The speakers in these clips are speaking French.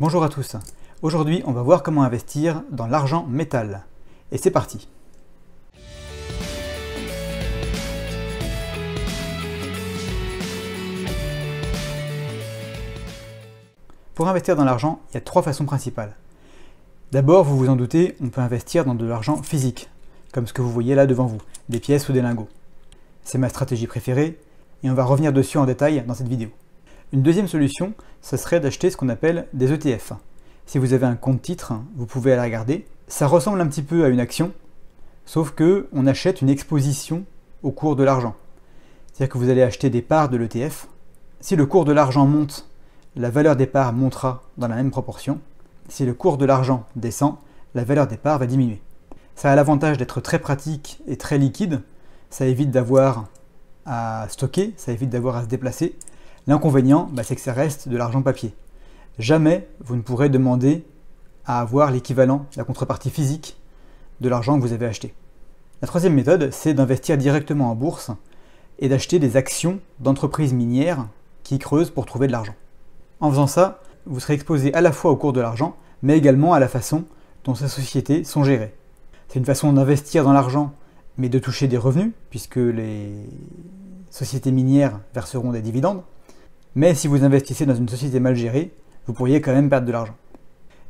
Bonjour à tous, aujourd'hui on va voir comment investir dans l'argent métal. Et c'est parti. Pour investir dans l'argent, il y a trois façons principales. D'abord, vous vous en doutez, on peut investir dans de l'argent physique, comme ce que vous voyez là devant vous, des pièces ou des lingots. C'est ma stratégie préférée, et on va revenir dessus en détail dans cette vidéo. Une deuxième solution, ce serait d'acheter ce qu'on appelle des ETF. Si vous avez un compte titre, vous pouvez aller regarder. Ça ressemble un petit peu à une action, sauf que on achète une exposition au cours de l'argent. C'est-à-dire que vous allez acheter des parts de l'ETF. Si le cours de l'argent monte, la valeur des parts montera dans la même proportion. Si le cours de l'argent descend, la valeur des parts va diminuer. Ça a l'avantage d'être très pratique et très liquide. Ça évite d'avoir à stocker, ça évite d'avoir à se déplacer. L'inconvénient, c'est que ça reste de l'argent papier. Jamais vous ne pourrez demander à avoir l'équivalent, la contrepartie physique de l'argent que vous avez acheté. La troisième méthode, c'est d'investir directement en bourse et d'acheter des actions d'entreprises minières qui creusent pour trouver de l'argent. En faisant ça, vous serez exposé à la fois au cours de l'argent, mais également à la façon dont ces sociétés sont gérées. C'est une façon d'investir dans l'argent, mais de toucher des revenus, puisque les sociétés minières verseront des dividendes. Mais si vous investissez dans une société mal gérée, vous pourriez quand même perdre de l'argent.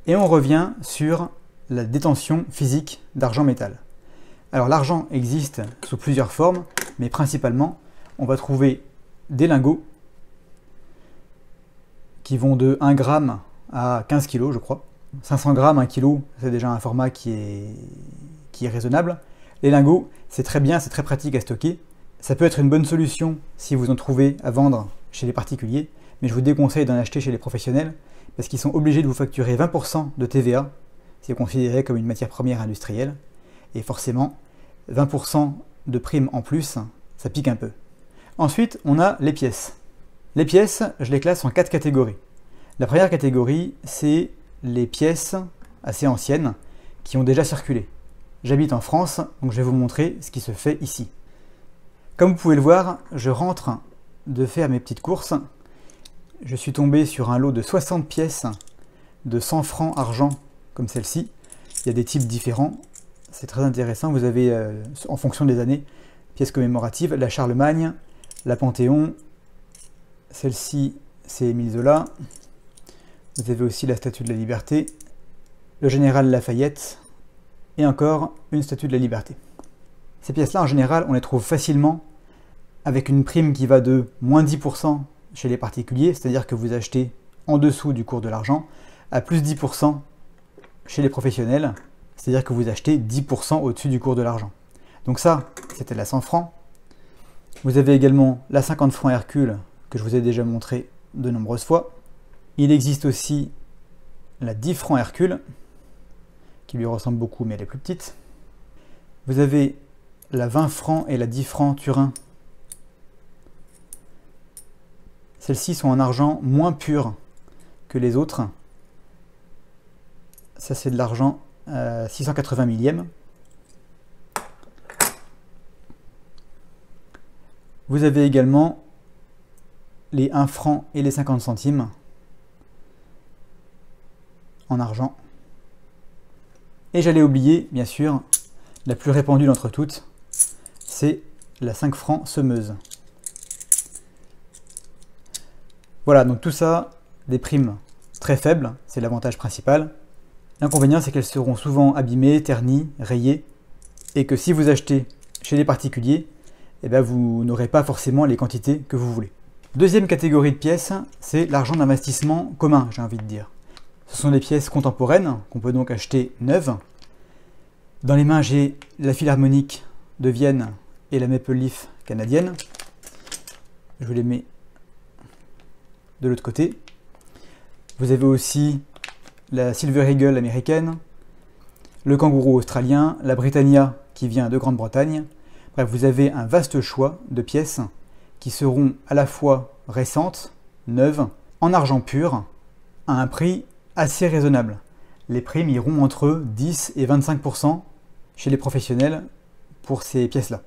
Et on revient sur la détention physique d'argent métal. Alors l'argent existe sous plusieurs formes, mais principalement, on va trouver des lingots qui vont de 1 gramme à 15 kg, je crois. 500 grammes, 1 kg, c'est déjà un format qui est raisonnable. Les lingots, c'est très bien, c'est très pratique à stocker. Ça peut être une bonne solution si vous en trouvez à vendre chez les particuliers, mais je vous déconseille d'en acheter chez les professionnels parce qu'ils sont obligés de vous facturer 20% de TVA, c'est considéré comme une matière première industrielle, et forcément 20% de prime en plus, ça pique un peu. Ensuite, on a les pièces. Les pièces, je les classe en 4 catégories. La première catégorie, c'est les pièces assez anciennes qui ont déjà circulé. J'habite en France, donc je vais vous montrer ce qui se fait ici. Comme vous pouvez le voir, je rentre de faire mes petites courses. Je suis tombé sur un lot de 60 pièces de 100 francs argent comme celle-ci. Il y a des types différents, c'est très intéressant. Vous avez, en fonction des années, pièces commémoratives, la Charlemagne, la Panthéon, celle-ci c'est Émile Zola. Vous avez aussi la Statue de la Liberté, le Général Lafayette et encore une Statue de la Liberté. Ces pièces-là, en général, on les trouve facilement avec une prime qui va de moins 10% chez les particuliers, c'est-à-dire que vous achetez en dessous du cours de l'argent, à plus 10% chez les professionnels, c'est-à-dire que vous achetez 10% au-dessus du cours de l'argent. Donc ça, c'était la 100 francs. Vous avez également la 50 francs Hercule, que je vous ai déjà montré de nombreuses fois. Il existe aussi la 10 francs Hercule, qui lui ressemble beaucoup, mais elle est plus petite. Vous avez la 20 francs et la 10 francs Turin. Celles-ci sont en argent moins pur que les autres. Ça, c'est de l'argent 680 millième. Vous avez également les 1 franc et les 50 centimes en argent. Et j'allais oublier, bien sûr, la plus répandue d'entre toutes, c'est la 5 francs semeuse. Voilà, donc tout ça, des primes très faibles, c'est l'avantage principal. L'inconvénient, c'est qu'elles seront souvent abîmées, ternies, rayées, et que si vous achetez chez les particuliers, vous n'aurez pas forcément les quantités que vous voulez. Deuxième catégorie de pièces, c'est l'argent d'investissement commun, j'ai envie de dire. Ce sont des pièces contemporaines, qu'on peut donc acheter neuves. Dans les mains, j'ai la Philharmonique de Vienne et la Maple Leaf canadienne. Je vous les mets de l'autre côté. Vous avez aussi la Silver Eagle américaine, le kangourou australien, la Britannia qui vient de Grande-Bretagne. Bref, vous avez un vaste choix de pièces qui seront à la fois récentes, neuves, en argent pur, à un prix assez raisonnable. Les primes iront entre 10 et 25% chez les professionnels pour ces pièces-là.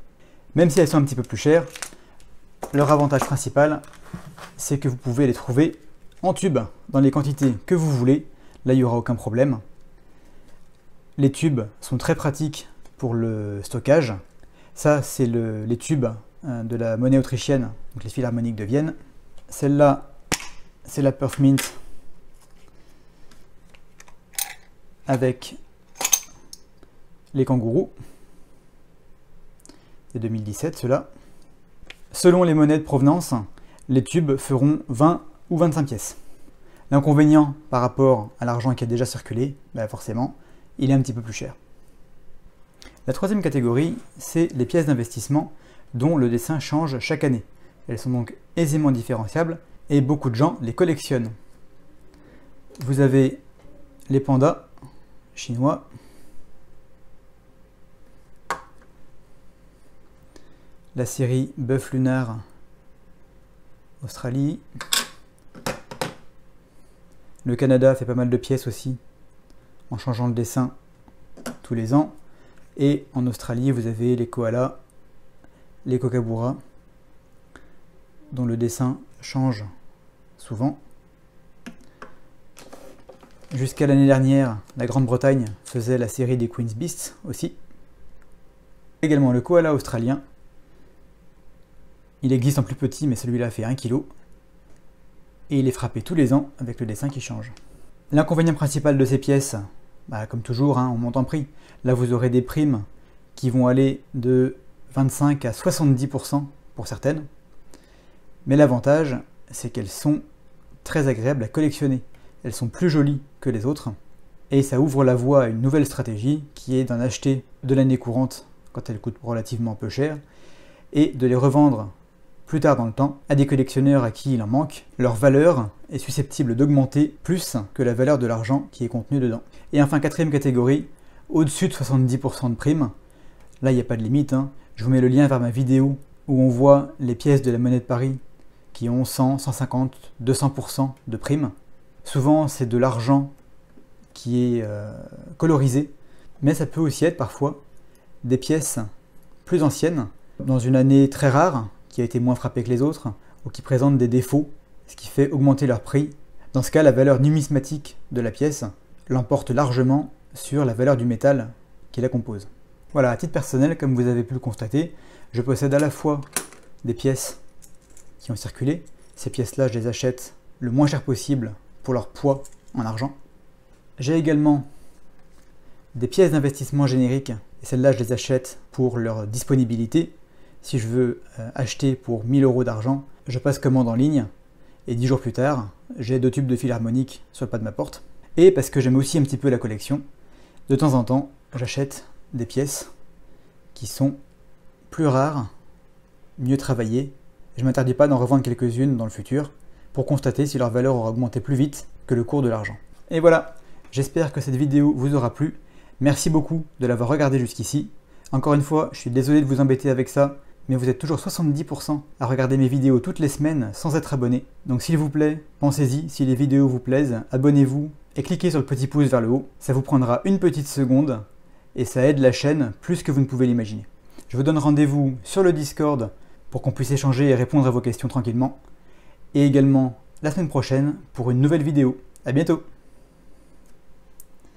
Même si elles sont un petit peu plus chères, leur avantage principal, c'est que vous pouvez les trouver en tube dans les quantités que vous voulez. Là, il n'y aura aucun problème. Les tubes sont très pratiques pour le stockage. Ça, c'est les tubes de la monnaie autrichienne, donc les philharmoniques de Vienne. Celle-là, c'est la Perf-Mint avec les kangourous. C'est 2017, ceux-là. Selon les monnaies de provenance, les tubes feront 20 ou 25 pièces. L'inconvénient par rapport à l'argent qui a déjà circulé, forcément, il est un petit peu plus cher. La troisième catégorie, c'est les pièces d'investissement dont le dessin change chaque année. Elles sont donc aisément différenciables et beaucoup de gens les collectionnent. Vous avez les pandas chinois, la série bœuf lunaire Australie. Le Canada fait pas mal de pièces aussi en changeant le dessin tous les ans. Et en Australie, vous avez les koalas, les kookaburras, dont le dessin change souvent. Jusqu'à l'année dernière, la Grande-Bretagne faisait la série des Queen's Beasts aussi. Également le koala australien. Il existe en plus petit, mais celui-là fait 1 kg. Et il est frappé tous les ans avec le dessin qui change. L'inconvénient principal de ces pièces, comme toujours, on monte en prix. Là, vous aurez des primes qui vont aller de 25 à 70% pour certaines. Mais l'avantage, c'est qu'elles sont très agréables à collectionner. Elles sont plus jolies que les autres. Et ça ouvre la voie à une nouvelle stratégie qui est d'en acheter de l'année courante quand elles coûtent relativement peu cher et de les revendre plus tard dans le temps à des collectionneurs à qui il en manque. Leur valeur est susceptible d'augmenter plus que la valeur de l'argent qui est contenu dedans. Et enfin, quatrième catégorie, au-dessus de 70% de primes. Là, il n'y a pas de limite. Je vous mets le lien vers ma vidéo où on voit les pièces de la monnaie de Paris qui ont 100, 150, 200% de primes. Souvent, c'est de l'argent qui est colorisé, mais ça peut aussi être parfois des pièces plus anciennes, dans une année très rare, qui a été moins frappée que les autres, ou qui présentent des défauts, ce qui fait augmenter leur prix. Dans ce cas, la valeur numismatique de la pièce l'emporte largement sur la valeur du métal qui la compose. Voilà, à titre personnel, comme vous avez pu le constater, je possède à la fois des pièces qui ont circulé. Ces pièces-là, je les achète le moins cher possible pour leur poids en argent. J'ai également des pièces d'investissement génériques, et celles-là, je les achète pour leur disponibilité. Si je veux acheter pour 1000 € d'argent, je passe commande en ligne, et 10 jours plus tard, j'ai 2 tubes de philharmonique sur le pas de ma porte. Et parce que j'aime aussi un petit peu la collection, de temps en temps, j'achète des pièces qui sont plus rares, mieux travaillées. Je ne m'interdis pas d'en revendre quelques-unes dans le futur pour constater si leur valeur aura augmenté plus vite que le cours de l'argent. Et voilà, j'espère que cette vidéo vous aura plu. Merci beaucoup de l'avoir regardé jusqu'ici. Encore une fois, je suis désolé de vous embêter avec ça, mais vous êtes toujours 70% à regarder mes vidéos toutes les semaines sans être abonné. Donc s'il vous plaît, pensez-y, si les vidéos vous plaisent, abonnez-vous et cliquez sur le petit pouce vers le haut. Ça vous prendra une petite seconde et ça aide la chaîne plus que vous ne pouvez l'imaginer. Je vous donne rendez-vous sur le Discord pour qu'on puisse échanger et répondre à vos questions tranquillement. Et également la semaine prochaine pour une nouvelle vidéo. À bientôt!